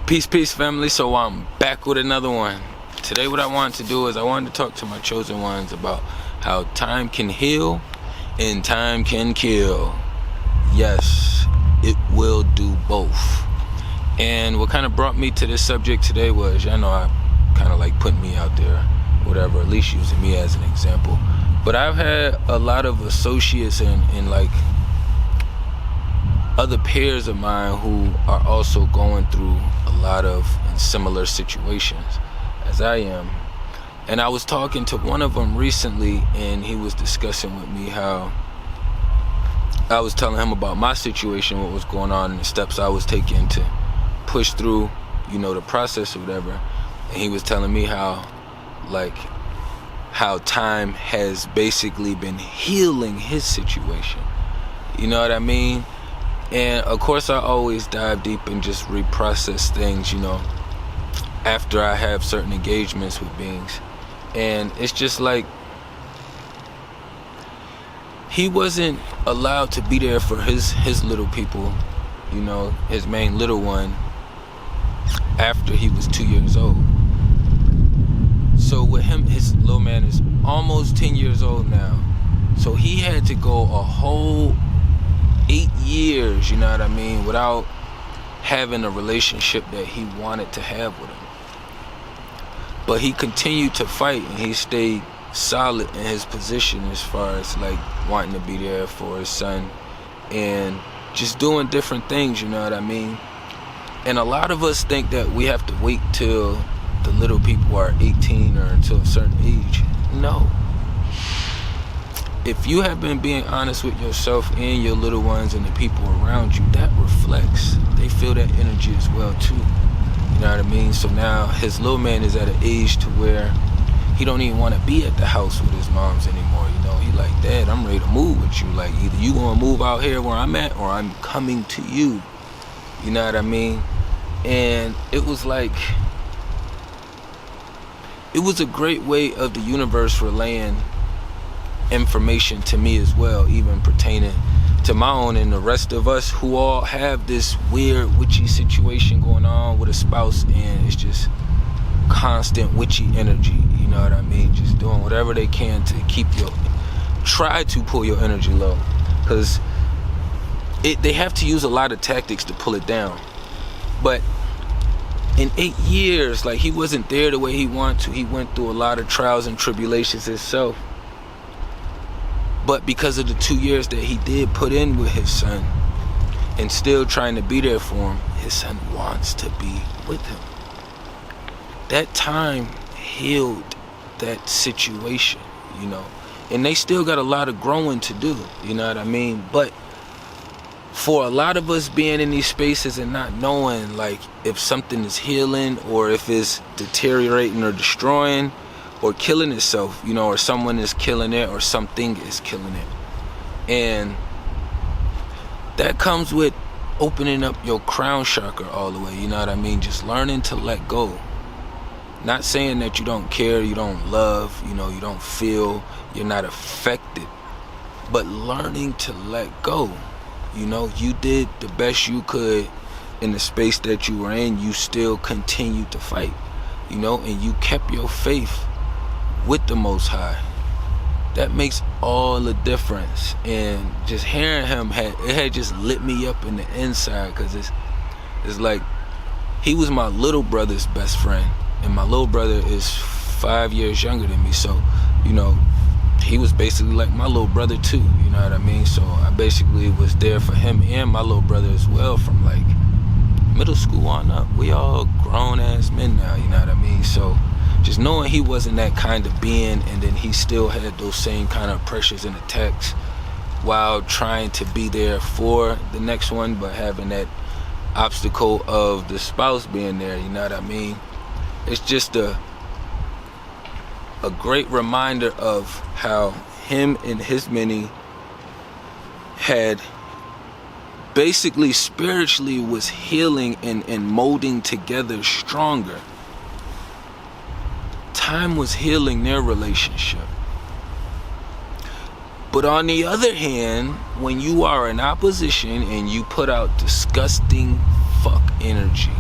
Peace, family. So I'm back with another one. Today what I wanted to do is I wanted to talk to my chosen ones about how time can heal and time can kill. Yes, it will do both. And what kind of brought me to this subject today was, I know I kind of like putting me out there, whatever, at least using me as an example. But I've had a lot of associates and like other peers of mine who are also going through a lot of similar situations as I am. And I was talking to one of them recently, and he was discussing with me how I was telling him about my situation, what was going on, and the steps I was taking to push through, the process or whatever. And he was telling me how time has basically been healing his situation. You know what I mean? And of course I always dive deep and just reprocess things, after I have certain engagements with beings. And it's just like he wasn't allowed to be there for his little people, his main little one, after he was 2 years old. So with him, his little man is almost 10 years old now. So he had to go a whole 8 years, without having a relationship that he wanted to have with him. But he continued to fight, and he stayed solid in his position as far as like wanting to be there for his son and just doing different things, And a lot of us think that we have to wait till the little people are 18 or until a certain age. No. If you have been being honest with yourself and your little ones and the people around you, that reflects. They feel that energy as well too. You know what I mean? So now his little man is at an age to where he don't even want to be at the house with his moms anymore. He like, Dad, I'm ready to move with you. Like, either you gonna move out here where I'm at, or I'm coming to you. You know what I mean? And it was like, it was a great way of the universe relaying information to me as well, even pertaining to my own and the rest of us who all have this weird witchy situation going on with a spouse, and it's just constant witchy energy. You know what I mean? Just doing whatever they can to try to pull your energy low, because they have to use a lot of tactics to pull it down. But in 8 years, like, he wasn't there the way he wanted to. He went through a lot of trials and tribulations himself. But because of the 2 years that he did put in with his son and still trying to be there for him, his son wants to be with him. That time healed that situation, And they still got a lot of growing to do, you know what I mean? But for a lot of us being in these spaces and not knowing, like, if something is healing or if it's deteriorating or destroying or killing itself, or someone is killing it or something is killing it. And that comes with opening up your crown chakra all the way, you know what I mean? Just learning to let go. Not saying that you don't care, you don't love, you don't feel, you're not affected, but learning to let go. You did the best you could in the space that you were in. You still continued to fight, and you kept your faith with the Most High. That makes all the difference. And just hearing him had just lit me up in the inside, because it's like he was my little brother's best friend, and my little brother is 5 years younger than me. So, he was basically like my little brother too, you know what I mean? So I basically was there for him and my little brother as well from like middle school on up. We all grown ass men now, you know what I mean? So just knowing he wasn't that kind of being, and then he still had those same kind of pressures and attacks while trying to be there for the next one, but having that obstacle of the spouse being there, you know what I mean? It's just a great reminder of how him and his many had basically spiritually was healing and molding together stronger. Time was healing their relationship. But on the other hand, when you are in opposition and you put out disgusting fuck energy,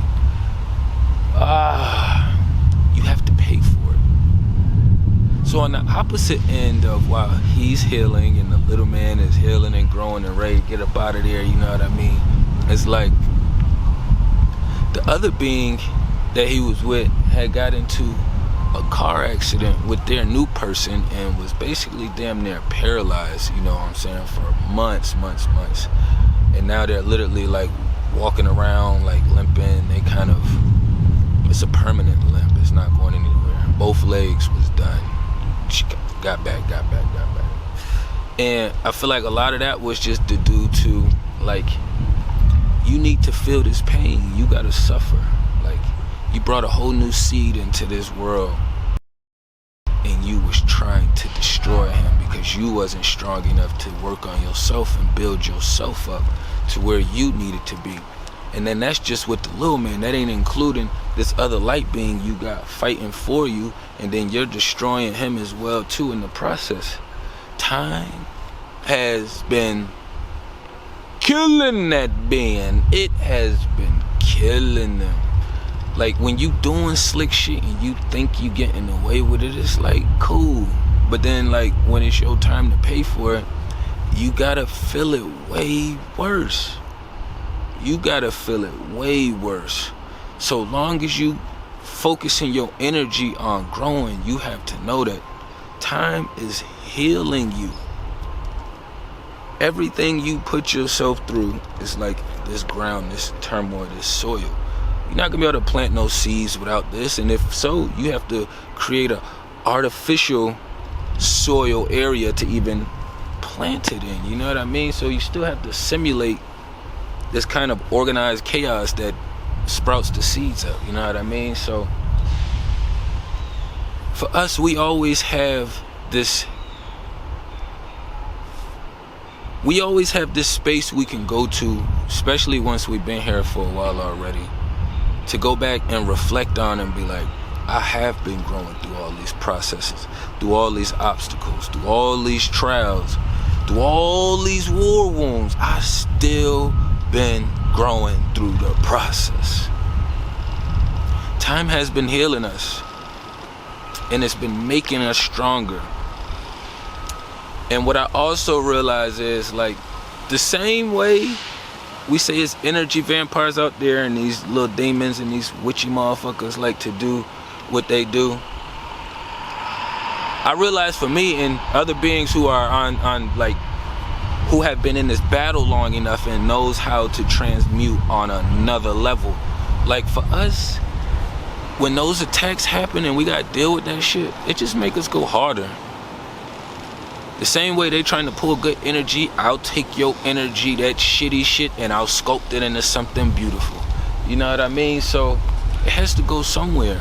you have to pay for it. So on the opposite end of while he's healing and the little man is healing and growing and ready to get up out of there, you know what I mean? It's like the other being that he was with had got into a car accident with their new person and was basically damn near paralyzed, you know what I'm saying, for months. And now they're literally like walking around like limping. They kind of, it's a permanent limp. It's not going anywhere. Both legs was done. She got back. And I feel like a lot of that was just due to like, you need to feel this pain. You gotta suffer. Like, you brought a whole new seed into this world and you was trying to destroy him because you wasn't strong enough to work on yourself and build yourself up to where you needed to be. And then that's just with the little man. That ain't including this other light being you got fighting for you, and then you're destroying him as well too in the process. Time has been killing that being. It has been killing them. Like, when you doing slick shit and you think you getting away with it, it's like cool. But then like when it's your time to pay for it, you gotta feel it way worse. You gotta feel it way worse. So long as you focusing your energy on growing, you have to know that time is healing you. Everything you put yourself through is like this ground, this turmoil, this soil. You're not gonna be able to plant no seeds without this, and if so, you have to create a artificial soil area to even plant it in, you know what I mean? So you still have to simulate this kind of organized chaos that sprouts the seeds up, you know what I mean? So for us, we always have this space we can go to, especially once we've been here for a while already, to go back and reflect on and be like, I have been growing through all these processes, through all these obstacles, through all these trials, through all these war wounds. I still been growing through the process. Time has been healing us, and it's been making us stronger. And what I also realize is, like, the same way we say it's energy vampires out there and these little demons and these witchy motherfuckers like to do what they do, I realize for me and other beings who are on like, who have been in this battle long enough and knows how to transmute on another level, like for us, when those attacks happen and we gotta deal with that shit, it just make us go harder. The same way they trying to pull good energy, I'll take your energy, that shitty shit, and I'll sculpt it into something beautiful. You know what I mean? So it has to go somewhere.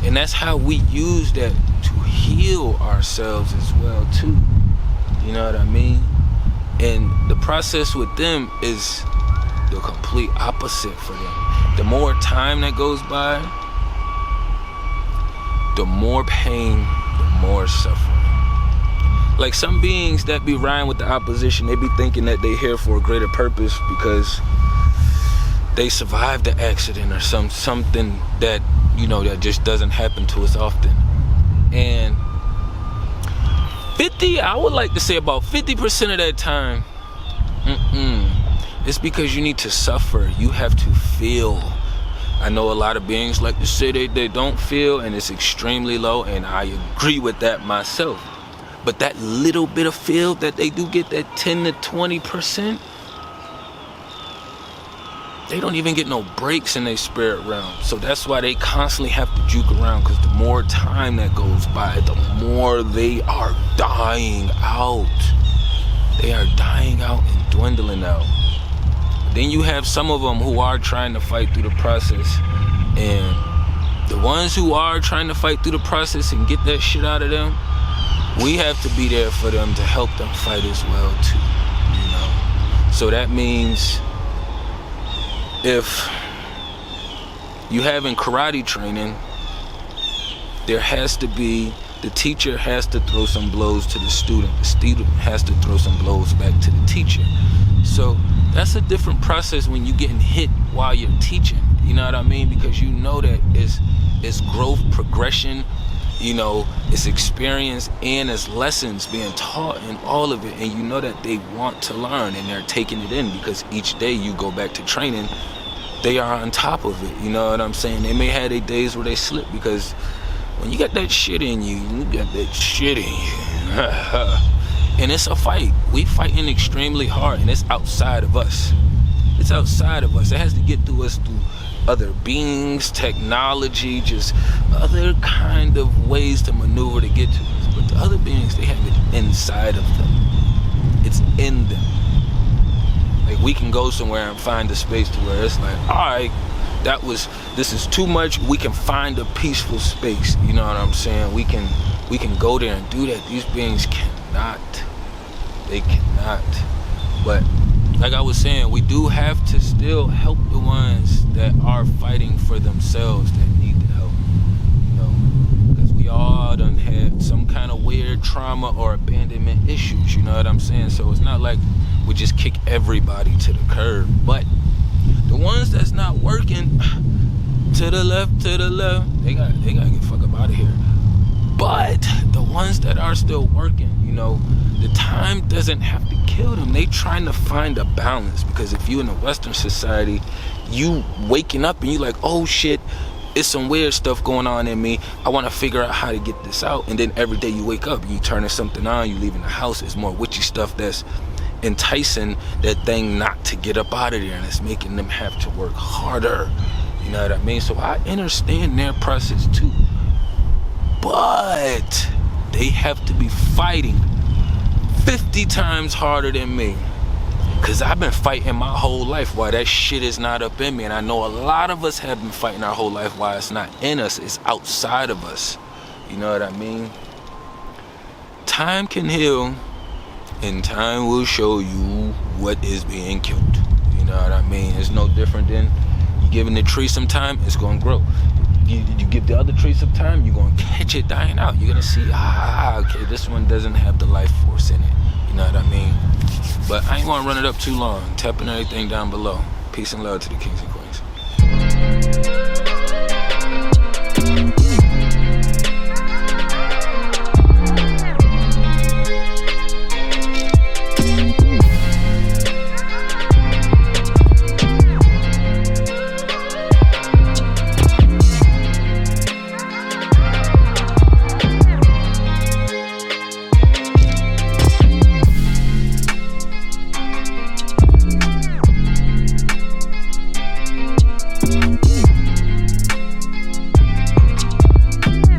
And that's how we use that to heal ourselves as well too. You know what I mean? And the process with them is the complete opposite for them. The more time that goes by, the more pain, the more suffering. Like some beings that be riding with the opposition, they be thinking that they here for a greater purpose because they survived the accident or something that, you know, that just doesn't happen to us often. And I would like to say about 50% of that time, it's because you need to suffer. You have to feel. I know a lot of beings like to say they don't feel, and it's extremely low, and I agree with that myself. But that little bit of feel that they do get, that 10 to 20%, they don't even get no breaks in their spirit realm. So that's why they constantly have to juke around, because the more time that goes by, the more they are dying out. They are dying out and dwindling out. Then you have some of them who are trying to fight through the process. And the ones who are trying to fight through the process and get that shit out of them, we have to be there for them to help them fight as well too, you know. So that means if you having karate training, there has to be, the teacher has to throw some blows to the student has to throw some blows back to the teacher. So that's a different process when you getting hit while you're teaching. You know what I mean? Because you know that it's growth, progression, you know, it's experience, and it's lessons being taught in all of it. And you know that they want to learn, and they're taking it in, because each day you go back to training, they are on top of it. You know what I'm saying? They may have their days where they slip, because when you got that shit in you, and it's a fight. We fighting extremely hard, and it's outside of us. It's outside of us. It has to get through us through other beings, technology, just other kind of ways to maneuver to get to us. But the other beings, they have it inside of them. It's in them. Like, we can go somewhere and find a space to where it's like, all right, this is too much. We can find a peaceful space. You know what I'm saying? We can go there and do that. These beings cannot. They cannot. But like I was saying, we do have to still help the ones that are fighting for themselves, that need the help. You know, because we all done had some kind of weird trauma or abandonment issues. You know what I'm saying? So it's not like we just kick everybody to the curb. But the ones that's not working, to the left, they gotta get the fuck up out of here. But the ones that are still working, you know, the time doesn't have to kill them. They trying to find a balance, because if you in a Western society, you waking up and you like, oh shit, it's some weird stuff going on in me. I want to figure out how to get this out. And then every day you wake up, you turning something on, you leaving the house, it's more witchy stuff that's enticing that thing not to get up out of there, and it's making them have to work harder. You know what I mean? So I understand their process too, but they have to be fighting 50 times harder than me, because I've been fighting my whole life while that shit is not up in me. And I know a lot of us have been fighting our whole life while it's not in us, it's outside of us. You know what I mean? Time can heal, and time will show you what is being killed. You know what I mean? It's no different than you giving the tree some time, it's gonna grow. You give the other tree some time, you're gonna catch it dying out. You're gonna see, okay, this one doesn't have the life force in it. You know what I mean? But I ain't gonna run it up too long. Tapping everything down below. Peace and love to the kings and queens.